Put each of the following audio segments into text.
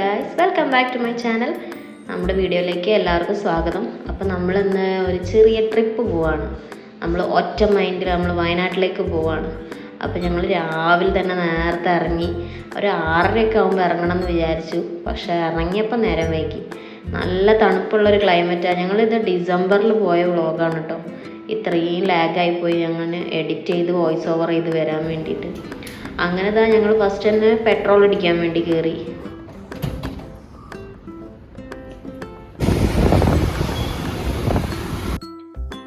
Guys, welcome back to my channel. നമ്മുടെ വീഡിയോയിലേക്ക് എല്ലാവർക്കും സ്വാഗതം. അപ്പോൾ നമ്മളിന്ന് ഒരു ചെറിയ ട്രിപ്പ് പോവാണ്. നമ്മൾ ഒറ്റ മൈൻഡിൽ നമ്മൾ വയനാട്ടിലേക്ക് പോവാണ്. അപ്പോൾ ഞങ്ങൾ രാവിലെ തന്നെ നേരത്തെ ഇറങ്ങി ഒരു 6:30 ആകുമ്പോൾ ഇറങ്ങണം എന്ന് വിചാരിച്ചു. പക്ഷേ ഇറങ്ങിയപ്പോൾ നേരം വൈകി. നല്ല തണുപ്പുള്ളൊരു ക്ലൈമറ്റാണ്. ഞങ്ങളിത് ഡിസംബറിൽ പോയ വ്ളോഗാണ് കേട്ടോ. ഇത്രയും ലാഗായിപ്പോയി ഞങ്ങൾ എഡിറ്റ് ചെയ്ത് വോയിസ് ഓവർ ചെയ്ത് വരാൻ വേണ്ടിയിട്ട്. അങ്ങനെ ഞങ്ങൾ ഫസ്റ്റ് തന്നെ പെട്രോൾ അടിക്കാൻ വേണ്ടി കയറി.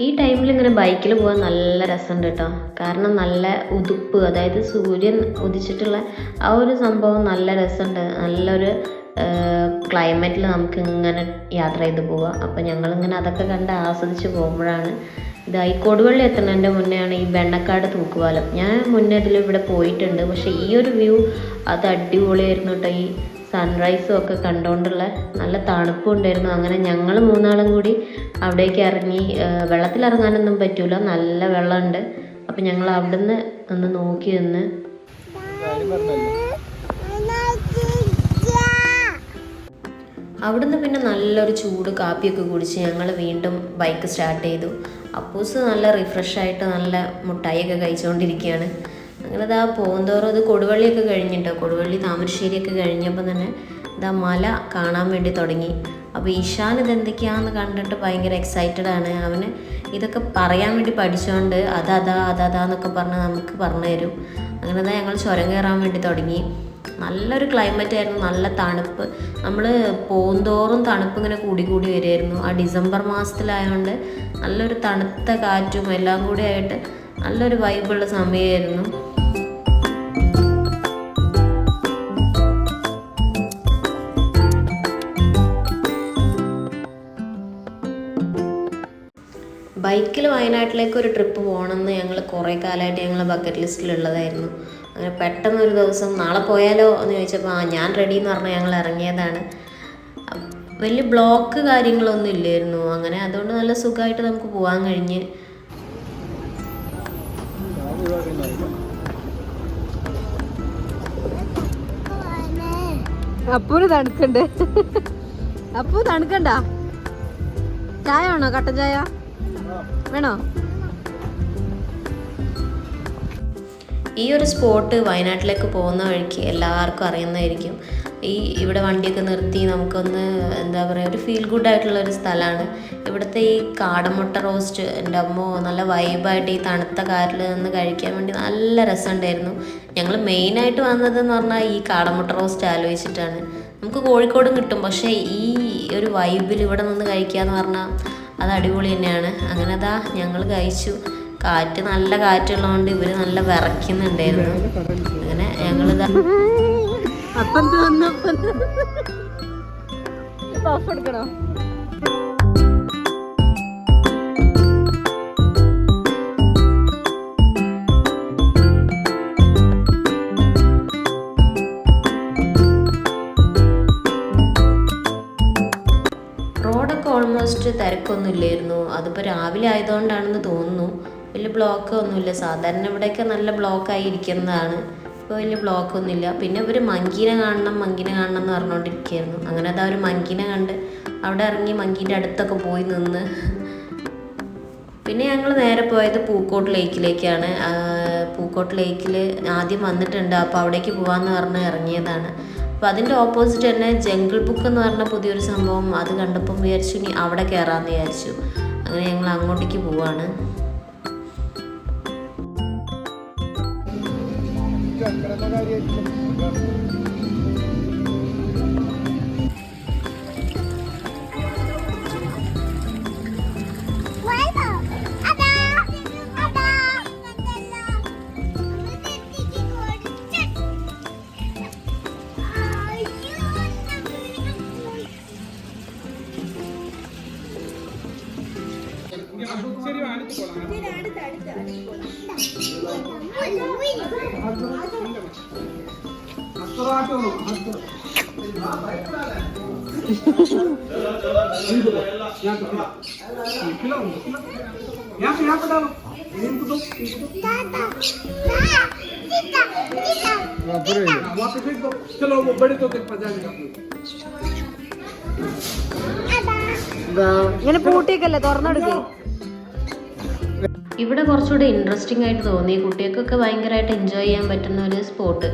ഈ ടൈമിൽ ഇങ്ങനെ ബൈക്കിൽ പോകാൻ നല്ല രസമുണ്ട് കേട്ടോ. കാരണം നല്ല ഉതുപ്പ്, അതായത് സൂര്യൻ ഉദിച്ചിട്ടുള്ള ആ ഒരു സംഭവം നല്ല രസമുണ്ട്. നല്ലൊരു ക്ലൈമറ്റിൽ നമുക്ക് ഇങ്ങനെ യാത്ര ചെയ്ത് പോവാം. അപ്പോൾ ഞങ്ങളിങ്ങനെ അതൊക്കെ കണ്ട് ആസ്വദിച്ച് പോകുമ്പോഴാണ് ഈ കൊടുവള്ളി എത്തുന്നതിൻ്റെ മുന്നെയാണ് ഈ വെണ്ണക്കാട് തൂക്കുപാലം. ഞാൻ മുന്നേ ഇവിടെ പോയിട്ടുണ്ട്. പക്ഷേ ഈ ഒരു വ്യൂ അത് അടിപൊളിയായിരുന്നു കേട്ടോ. ഈ സൺറൈസും ഒക്കെ കണ്ടുകൊണ്ടുള്ള നല്ല തണുപ്പും ഉണ്ടായിരുന്നു. അങ്ങനെ ഞങ്ങൾ മൂന്നാളും കൂടി അവിടേക്ക് ഇറങ്ങി. വെള്ളത്തിലിറങ്ങാനൊന്നും പറ്റൂല, നല്ല വെള്ളമുണ്ട്. അപ്പം ഞങ്ങൾ അവിടെ നിന്ന് ഒന്ന് നോക്കി നിന്ന് അവിടുന്ന് പിന്നെ നല്ലൊരു ചൂട് കാപ്പിയൊക്കെ കുടിച്ച് ഞങ്ങൾ വീണ്ടും ബൈക്ക് സ്റ്റാർട്ട് ചെയ്തു. അപ്പൂസ് നല്ല റിഫ്രഷായിട്ട് നല്ല മുട്ടായിയൊക്കെ കഴിച്ചുകൊണ്ടിരിക്കുകയാണ്. അങ്ങനെ പോകുന്തോറും ഇത് കൊടുവള്ളിയൊക്കെ കഴിഞ്ഞിട്ടോ. കൊടുവള്ളി താമരശ്ശേരിയൊക്കെ കഴിഞ്ഞപ്പോൾ തന്നെ മല കാണാൻ വേണ്ടി തുടങ്ങി. അപ്പോൾ ഈശാൻ ഇതെന്തൊക്കെയാണെന്ന് കണ്ടിട്ട് ഭയങ്കര എക്സൈറ്റഡ് ആണ്. അവന് ഇതൊക്കെ പറയാൻ വേണ്ടി പഠിച്ചുകൊണ്ട് അതാന്നൊക്കെ പറഞ്ഞ് നമുക്ക് പറഞ്ഞു തരും. അങ്ങനെ ഞങ്ങൾ ചുരം കയറാൻ വേണ്ടി തുടങ്ങി. നല്ലൊരു ക്ലൈമറ്റ് ആയിരുന്നു, നല്ല തണുപ്പ്. നമ്മൾ പോകുന്തോറും തണുപ്പ് ഇങ്ങനെ കൂടി വരുമായിരുന്നു. ആ ഡിസംബർ മാസത്തിലായതുകൊണ്ട് നല്ലൊരു തണുത്ത കാറ്റും എല്ലാം കൂടി ആയിട്ട് നല്ലൊരു വൈബുള്ള സമയമായിരുന്നു. ബൈക്കിൽ വയനാട്ടിലേക്ക് ഒരു ട്രിപ്പ് പോകണമെന്ന് ഞങ്ങൾ കുറേ കാലമായിട്ട് ഞങ്ങൾ ബക്കറ്റ് ലിസ്റ്റിലുള്ളതായിരുന്നു. അങ്ങനെ പെട്ടെന്നൊരു ദിവസം നാളെ പോയാലോ എന്ന് ചോദിച്ചപ്പോൾ ഞാൻ റെഡി എന്ന് പറഞ്ഞാൽ ഞങ്ങൾ ഇറങ്ങിയതാണ്. വലിയ ബ്ലോക്ക് കാര്യങ്ങളൊന്നും ഇല്ലായിരുന്നു. അങ്ങനെ അതുകൊണ്ട് നല്ല സുഖമായിട്ട് നമുക്ക് പോകാൻ കഴിഞ്ഞ്. അപ്പൂന് തണുക്കണ്ട്. അപ്പൂ തണുക്കണ്ട. ചായ വേണോ? കട്ടൻ ചായ വേണോ? ഈ ഒരു സ്പോട്ട് വയനാട്ടിലേക്ക് പോകുന്ന വഴിക്ക് എല്ലാവർക്കും അറിയുന്നതായിരിക്കും. ഇവിടെ വണ്ടിയൊക്കെ നിർത്തി നമുക്കൊന്ന് ഒരു ഫീൽ ഗുഡ് ആയിട്ടുള്ളൊരു സ്ഥലമാണ്. ഇവിടുത്തെ ഈ കാടമുട്ട റോസ്റ്റ് എൻ്റെ അമ്മോ നല്ല വൈബായിട്ട് ഈ തണുത്ത കാറ്റിൽ നിന്ന് കഴിക്കാൻ വേണ്ടി നല്ല രസമുണ്ടായിരുന്നു. ഞങ്ങൾ മെയിനായിട്ട് വന്നതെന്ന് പറഞ്ഞാൽ ഈ കാടമുട്ട റോസ്റ്റ് ആലോചിച്ചിട്ടാണ്. നമുക്ക് കോഴിക്കോടും കിട്ടും, പക്ഷേ ഈ ഒരു വൈബിൽ ഇവിടെ നിന്ന് കഴിക്കുക എന്ന് പറഞ്ഞാൽ അത് അടിപൊളി തന്നെയാണ്. അങ്ങനെ ഞങ്ങൾ കഴിച്ചു. നല്ല കാറ്റുള്ളതുകൊണ്ട് ഇവര് നല്ല വിറയ്ക്കുന്നുണ്ടായിരുന്നു. അങ്ങനെ ഞങ്ങളിതാ റോഡൊക്കെ ഓൾമോസ്റ്റ് തിരക്കൊന്നും ഇല്ലായിരുന്നു. അതിപ്പോൾ രാവിലെ ആയതുകൊണ്ടാണെന്ന് തോന്നുന്നു. വലിയ ബ്ലോക്ക് ഒന്നുമില്ല. സാധാരണ ഇവിടെയൊക്കെ നല്ല ബ്ലോക്കായി ഇരിക്കുന്നതാണ്. ഇപ്പോൾ വലിയ ബ്ലോക്കൊന്നുമില്ല. പിന്നെ ഇവർ മങ്കീനെ കാണണം എന്ന് പറഞ്ഞുകൊണ്ടിരിക്കുകയായിരുന്നു. അങ്ങനെ ഒരു മങ്കീനെ കണ്ട് അവിടെ ഇറങ്ങി മങ്കീൻ്റെ അടുത്തൊക്കെ പോയി നിന്ന്. പിന്നെ ഞങ്ങൾ നേരെ പോയത് പൂക്കോട്ട് ലേക്കിലേക്കാണ്. പൂക്കോട്ട് ലേക്കിൽ ആദ്യം വന്നിട്ടുണ്ട്. അപ്പോൾ അവിടേക്ക് പോകാമെന്ന് പറഞ്ഞ് ഇറങ്ങിയതാണ്. അപ്പോൾ അതിൻ്റെ ഓപ്പോസിറ്റ് തന്നെ ജംഗിൾ ബുക്ക് എന്ന് പറഞ്ഞ പുതിയൊരു സംഭവം അത് കണ്ടപ്പം വിചാരിച്ചു ഇനി അവിടെ കയറാമെന്ന് വിചാരിച്ചു. അങ്ങനെ ഞങ്ങൾ അങ്ങോട്ടേക്ക് പോവാണ്. चलो वो बड़े तो के पास जाने ഇങ്ങനെ പൂട്ടിയൊക്കെയല്ലേ തുറന്നെടുക്കേ. ഇവിടെ കുറച്ചുകൂടി ഇൻട്രസ്റ്റിംഗ് ആയിട്ട് തോന്നി. കുട്ടികൾക്കൊക്കെ ഭയങ്കരമായിട്ട് എൻജോയ് ചെയ്യാൻ പറ്റുന്ന ഒരു സ്പോട്ട്.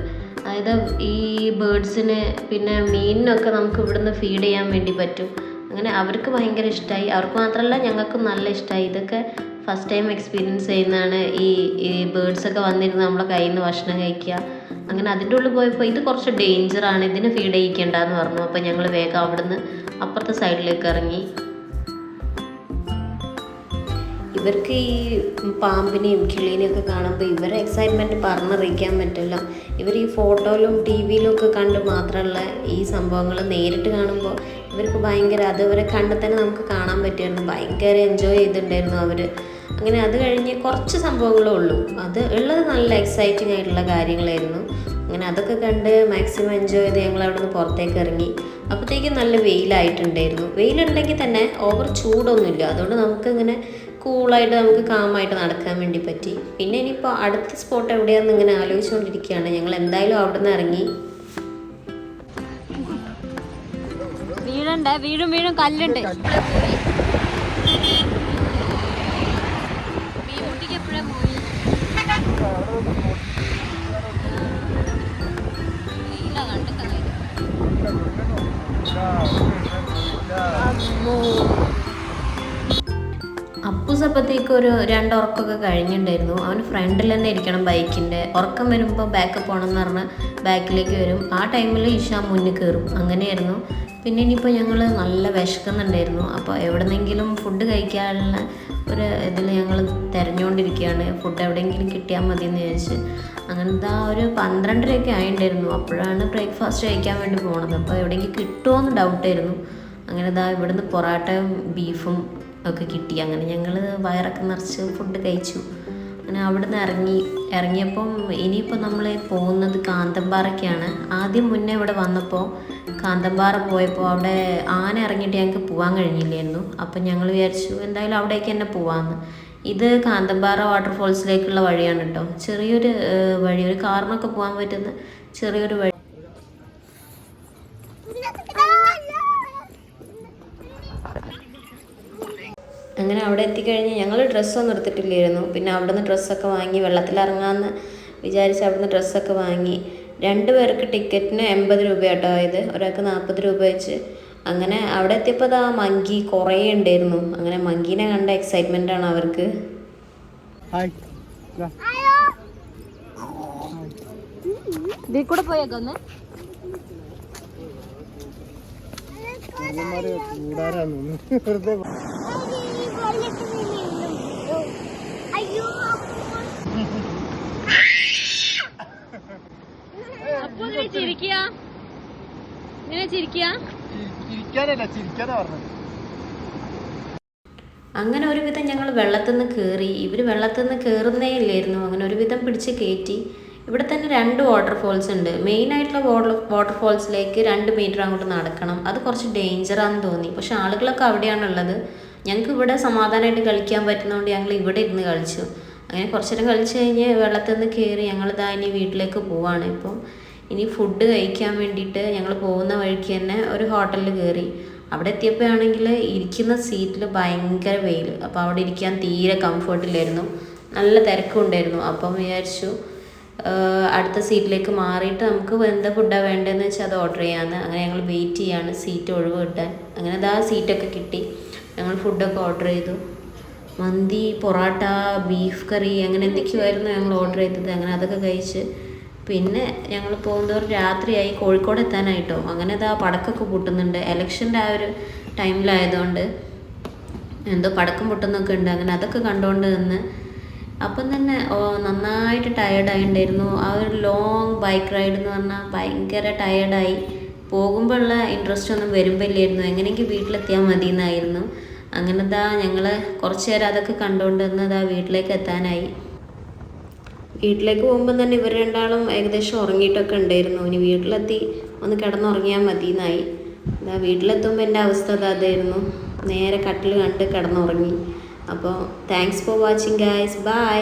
അതായത് ഈ ബേർഡ്സിന് പിന്നെ മീനിനൊക്കെ നമുക്ക് ഇവിടുന്ന് ഫീഡ് ചെയ്യാൻ വേണ്ടി പറ്റും. അങ്ങനെ അവർക്ക് ഭയങ്കര ഇഷ്ടമായി. അവർക്ക് മാത്രമല്ല ഞങ്ങൾക്കും നല്ല ഇഷ്ടമായി. ഇതൊക്കെ ഫസ്റ്റ് ടൈം എക്സ്പീരിയൻസ് ചെയ്യുന്നതാണ്. ഈ ബേർഡ്സൊക്കെ വന്നിരുന്ന് നമ്മളെ കയ്യിൽ നിന്ന് ഭക്ഷണം കഴിക്കുക. അങ്ങനെ അതിൻ്റെ ഉള്ളിൽ പോയപ്പോൾ ഇത് കുറച്ച് ഡേഞ്ചറാണ്, ഇതിന് ഫീഡ് ചെയ്യിക്കേണ്ടെന്ന് പറഞ്ഞു. അപ്പോൾ ഞങ്ങൾ വേഗം അവിടുന്ന് അപ്പുറത്തെ സൈഡിലേക്ക് ഇറങ്ങി. ഇവർക്ക് ഈ പാമ്പിനെയും കിളീനെയും ഒക്കെ കാണുമ്പോൾ ഇവരെ എക്സൈറ്റ്മെൻറ്റ് പറഞ്ഞറിയിക്കാൻ പറ്റില്ല. ഇവർ ഈ ഫോട്ടോയിലും ടി വിയിലും ഒക്കെ കണ്ട് മാത്രമല്ല ഈ സംഭവങ്ങൾ നേരിട്ട് കാണുമ്പോൾ ഇവർക്ക് ഭയങ്കര, അതുവരെ കണ്ട് തന്നെ നമുക്ക് കാണാൻ പറ്റുമായിരുന്നു. ഭയങ്കര എൻജോയ് ചെയ്തിട്ടുണ്ടായിരുന്നു അവർ. അങ്ങനെ അത് കഴിഞ്ഞ് കുറച്ച് സംഭവങ്ങളേ ഉള്ളൂ, അത് ഉള്ളത് നല്ല എക്സൈറ്റിംഗ് ആയിട്ടുള്ള കാര്യങ്ങളായിരുന്നു. അങ്ങനെ അതൊക്കെ കണ്ട് മാക്സിമം എൻജോയ് ചെയ്ത് ഞങ്ങൾ അവിടെ നിന്ന് പുറത്തേക്ക് ഇറങ്ങി. അപ്പോഴത്തേക്കും നല്ല വെയിലായിട്ടുണ്ടായിരുന്നു. വെയിലുണ്ടെങ്കിൽ തന്നെ ഓവർ ചൂടൊന്നുമില്ല. അതുകൊണ്ട് നമുക്കിങ്ങനെ കൂളായിട്ട് നമുക്ക് കാമായിട്ട് നടക്കാൻ വേണ്ടി പറ്റി. പിന്നെ ഇനിയിപ്പോൾ അടുത്ത സ്പോട്ട് എവിടെയാണെന്ന് ഇങ്ങനെ ആലോചിച്ചുകൊണ്ടിരിക്കുകയാണ്. ഞങ്ങൾ എന്തായാലും അവിടെ നിന്ന് ഇറങ്ങി. വീഴുണ്ട്, വീഴും വീഴും കല്ലുണ്ട്. അപ്പൂസ് അപ്പോഴത്തേക്ക് ഒരു 2 ഉറക്കമൊക്കെ കഴിഞ്ഞിട്ടുണ്ടായിരുന്നു. അവൻ ഫ്രണ്ടിൽ തന്നെ ഇരിക്കണം ബൈക്കിൻ്റെ. ഉറക്കം വരുമ്പോൾ ബാക്ക് പോകണമെന്ന് പറഞ്ഞ് ബാക്കിലേക്ക് വരും. ആ ടൈമിൽ ഇഷ മുന്നിൽ കയറും. അങ്ങനെയായിരുന്നു. പിന്നെ ഇനിയിപ്പോൾ ഞങ്ങൾ നല്ല വിശക്കുന്നുണ്ടായിരുന്നു. അപ്പോൾ എവിടെന്നെങ്കിലും ഫുഡ് കഴിക്കാനുള്ള ഒരു ഇതിൽ ഞങ്ങൾ തിരഞ്ഞുകൊണ്ടിരിക്കുകയാണ്. ഫുഡ് എവിടെയെങ്കിലും കിട്ടിയാൽ മതി എന്ന് വിചാരിച്ച്. അങ്ങനത്തെ ഒരു 12:30 ആയിട്ടുണ്ടായിരുന്നു. അപ്പോഴാണ് ബ്രേക്ക്ഫാസ്റ്റ് കഴിക്കാൻ വേണ്ടി പോണത്. അപ്പോൾ എവിടെയെങ്കിലും കിട്ടുമോ എന്ന് ഡൗട്ടായിരുന്നു. അങ്ങനെ ഇവിടുന്ന് പൊറാട്ടയും ബീഫും ഒക്കെ കിട്ടി. അങ്ങനെ ഞങ്ങൾ വയറൊക്കെ നിറച്ച് ഫുഡ് കഴിച്ചു. അങ്ങനെ അവിടുന്ന് ഇറങ്ങിയപ്പം ഇനിയിപ്പോൾ നമ്മൾ പോകുന്നത് കാന്തമ്പാറയ്ക്കാണ്. ആദ്യം മുന്നേ ഇവിടെ വന്നപ്പോൾ കാന്തമ്പാറ പോയപ്പോൾ അവിടെ ആന ഇറങ്ങിയിട്ട് ഞങ്ങൾക്ക് പോകാൻ കഴിഞ്ഞില്ലായിരുന്നു. അപ്പം ഞങ്ങൾ വിചാരിച്ചു എന്തായാലും അവിടേക്ക് തന്നെ പോവാമെന്ന്. ഇത് കാന്തമ്പാറ വാട്ടർഫോൾസിലേക്കുള്ള വഴിയാണ് കേട്ടോ. ചെറിയൊരു വഴി, ഒരു കാറിനൊക്കെ പോകാൻ പറ്റുന്ന ചെറിയൊരു വഴി. അങ്ങനെ അവിടെ എത്തിക്കഴിഞ്ഞ് ഞങ്ങൾ ഡ്രസ്സൊന്നും എടുത്തിട്ടില്ലായിരുന്നു. പിന്നെ അവിടെ നിന്ന് ഡ്രസ്സൊക്കെ വാങ്ങി, വെള്ളത്തിലിറങ്ങാമെന്ന് വിചാരിച്ച് അവിടെ നിന്ന് ഡ്രസ്സൊക്കെ വാങ്ങി. 2 പേർക്ക് ടിക്കറ്റിന് 80 രൂപ കേട്ടോ ആയത്, ഒരാൾക്ക് 40 രൂപ വെച്ച്. അങ്ങനെ അവിടെ എത്തിയപ്പോൾ മങ്കി കുറേ ഉണ്ടായിരുന്നു. അങ്ങനെ മങ്കീനെ കണ്ട എക്സൈറ്റ്മെൻ്റ് ആണ് അവർക്ക്. ഇതിൽ കൂടെ പോയേക്കൊന്ന് അങ്ങനെ ഒരുവിധം ഞങ്ങൾ വെള്ളത്തിൽ നിന്ന് കയറി. ഇവർ വെള്ളത്തിൽ നിന്ന് കയറുന്നേ ഇല്ലായിരുന്നു. അങ്ങനെ ഒരുവിധം പിടിച്ച് കയറ്റി. ഇവിടെ തന്നെ 2 വാട്ടർഫോൾസ് ഉണ്ട്. മെയിനായിട്ടുള്ള വാട്ടർഫോൾസിലേക്ക് 2 മീറ്റർ അങ്ങോട്ട് നടക്കണം. അത് കുറച്ച് ഡേഞ്ചറാണെന്ന് തോന്നി. പക്ഷെ ആളുകളൊക്കെ അവിടെയാണുള്ളത്. ഞങ്ങൾക്ക് ഇവിടെ സമാധാനമായിട്ട് കളിക്കാൻ പറ്റുന്നതുകൊണ്ട് ഞങ്ങൾ ഇവിടെ ഇരുന്ന് കളിച്ചു. അങ്ങനെ കുറച്ച് നേരം കളിച്ച് കഴിഞ്ഞ് വെള്ളത്തിൽ നിന്ന് കയറി ഞങ്ങളിതാ ഇനി വീട്ടിലേക്ക് പോവാണ്. ഇപ്പം ഇനി ഫുഡ് കഴിക്കാൻ വേണ്ടിയിട്ട് ഞങ്ങൾ പോകുന്ന വഴിക്ക് തന്നെ ഒരു ഹോട്ടലിൽ കയറി. അവിടെ എത്തിയപ്പോഴാണെങ്കിൽ ഇരിക്കുന്ന സീറ്റിൽ ഭയങ്കര വെയിൽ. അപ്പോൾ അവിടെ ഇരിക്കാൻ തീരെ കംഫർട്ടില്ലായിരുന്നു. നല്ല തിരക്കും ഉണ്ടായിരുന്നു. അപ്പം വിചാരിച്ചു അടുത്ത സീറ്റിലേക്ക് മാറിയിട്ട് നമുക്ക് എന്താ ഫുഡാണ് വേണ്ടതെന്ന് വെച്ചാൽ അത് ഓർഡർ ചെയ്യാമെന്ന്. അങ്ങനെ ഞങ്ങൾ വെയിറ്റ് ചെയ്യാണ് സീറ്റ് ഒഴിവ് കിട്ടാൻ. അങ്ങനെ സീറ്റൊക്കെ കിട്ടി. ഞങ്ങൾ ഫുഡൊക്കെ ഓർഡർ ചെയ്തു. മന്തി, പൊറാട്ട, ബീഫ് കറി അങ്ങനെ എന്തൊക്കെയായിരുന്നു ഞങ്ങൾ ഓർഡർ ചെയ്തത്. അങ്ങനെ അതൊക്കെ കഴിച്ച് പിന്നെ ഞങ്ങൾ പോകുന്നതോറും രാത്രിയായി. കോഴിക്കോട് എത്താനായിട്ടോ. അങ്ങനെ പടക്കമൊക്കെ പൊട്ടുന്നുണ്ട്. ഇലക്ഷൻ്റെ ആ ഒരു ടൈമിലായതുകൊണ്ട് എന്തോ പടക്കം പൊട്ടുന്നൊക്കെ ഉണ്ട്. അങ്ങനെ അതൊക്കെ കണ്ടുകൊണ്ട് നിന്ന് അപ്പം തന്നെ നന്നായിട്ട് ടയേർഡായിട്ടുണ്ടായിരുന്നു. ആ ഒരു ലോങ് ബൈക്ക് റൈഡ് എന്ന് പറഞ്ഞാൽ ഭയങ്കര ടയേർഡായി. പോകുമ്പോഴുള്ള ഇൻട്രസ്റ്റ് ഒന്നും വരുമ്പില്ലായിരുന്നു. എങ്ങനെയെങ്കിലും വീട്ടിലെത്തിയാൽ മതി എന്നായിരുന്നു. അങ്ങനെ ഞങ്ങൾ കുറച്ച് നേരം അതൊക്കെ കണ്ടുകൊണ്ട് നിന്ന് വീട്ടിലേക്ക് എത്താനായി. വീട്ടിലേക്ക് പോകുമ്പോൾ തന്നെ ഇവർ രണ്ടാളും ഏകദേശം ഉറങ്ങിയിട്ടൊക്കെ ഉണ്ടായിരുന്നു. ഇനി വീട്ടിലെത്തി ഒന്ന് കിടന്നുറങ്ങിയാൽ മതി എന്നായി. വീട്ടിലെത്തുമ്പോൾ എൻ്റെ അവസ്ഥ അതായിരുന്നു. നേരെ കട്ടിൽ കണ്ട് കിടന്നുറങ്ങി. അപ്പോൾ thanks for watching guys. By.